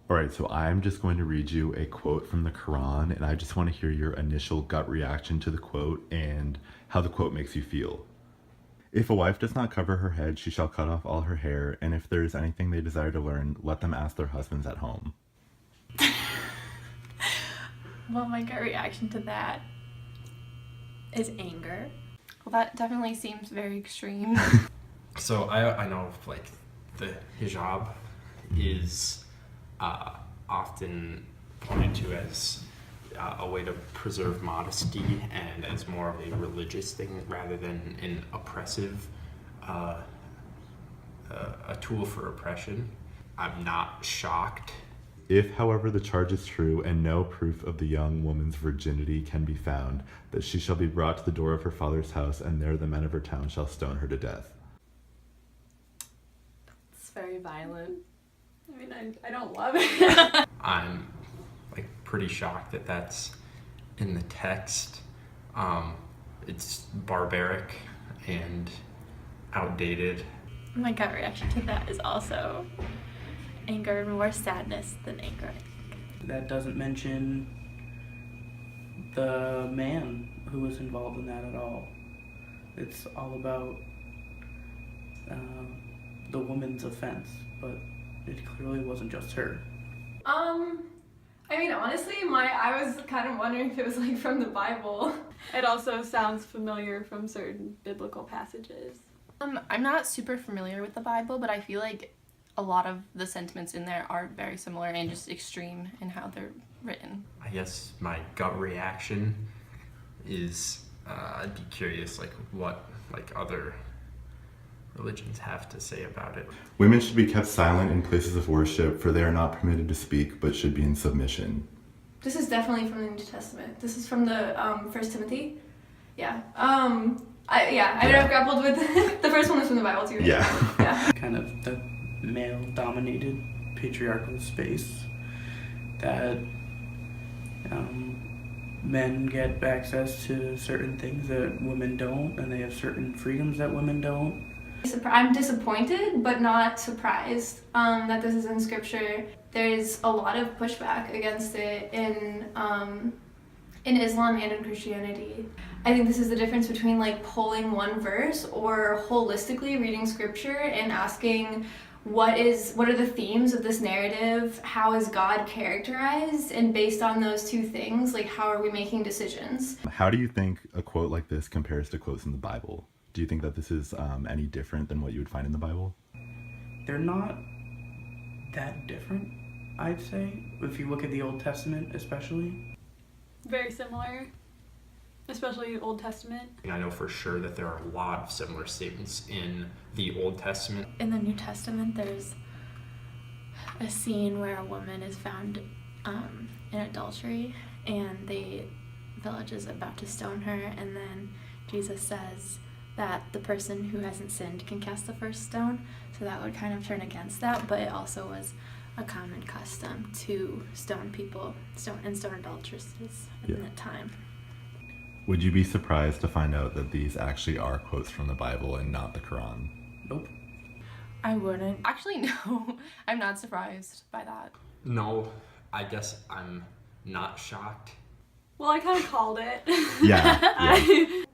All right, so I'm just going to read you a quote from the Quran, and I just want to hear your initial gut reaction to the quote and how the quote makes you feel. If a wife does not cover her head, she shall cut off all her hair, and if there is anything they desire to learn, let them ask their husbands at home. Well, my gut reaction to that is anger. Well, that definitely seems very extreme. So I know like the hijab is often pointed to as a way to preserve modesty and as more of a religious thing rather than an oppressive, a tool for oppression. I'm not shocked. If, however, the charge is true and no proof of the young woman's virginity can be found, that she shall be brought to the door of her father's house, and there the men of her town shall stone her to death. It's very violent. I mean, I don't love it. I'm like pretty shocked that that's in the text. It's barbaric and outdated. My gut reaction to that is also anger, more sadness than anger. That doesn't mention the man who was involved in that at all. It's all about the woman's offense, but it clearly wasn't just her. I mean, honestly, I was kind of wondering if it was like from the Bible. It also sounds familiar from certain biblical passages. I'm not super familiar with the Bible, but I feel like a lot of the sentiments in there are very similar and just extreme in how they're written. I guess my gut reaction is I'd be curious like what like other religions have to say about it. Women should be kept silent in places of worship, for they are not permitted to speak, but should be in submission. This is definitely from the New Testament. This is from the 1 Timothy. Yeah. I mean, I've grappled with the first one was from the Bible too. Yeah. Yeah. Kind of the male-dominated patriarchal space that men get access to certain things that women don't, and they have certain freedoms that women don't. I'm disappointed, but not surprised that this is in scripture. There's a lot of pushback against it in Islam and in Christianity. I think this is the difference between like pulling one verse or holistically reading scripture and asking what are the themes of this narrative, how is God characterized, and based on those two things, like how are we making decisions? How do you think a quote like this compares to quotes in the Bible? Do you think that this is any different than what you would find in the Bible? They're not that different, I'd say, if you look at the Old Testament especially. Very similar, especially the Old Testament. I know for sure that there are a lot of similar statements in the Old Testament. In the New Testament, there's a scene where a woman is found in adultery, and the village is about to stone her, and then Jesus says that the person who hasn't sinned can cast the first stone, so that would kind of turn against that, but it also was a common custom to stone people, stone adulteresses in that time. Would you be surprised to find out that these actually are quotes from the Bible and not the Quran? Nope. I wouldn't. Actually, no, I'm not surprised by that. No, I guess I'm not shocked. Well, I kind of called it. Yeah.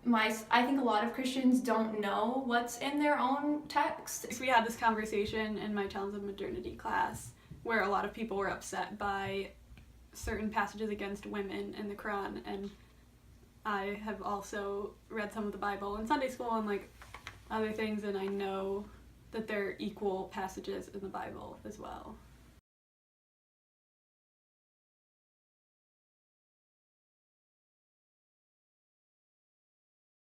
I think a lot of Christians don't know what's in their own text. We had this conversation in my Towns of Modernity class where a lot of people were upset by certain passages against women in the Quran, and I have also read some of the Bible in Sunday school and like other things, and I know that there are equal passages in the Bible as well.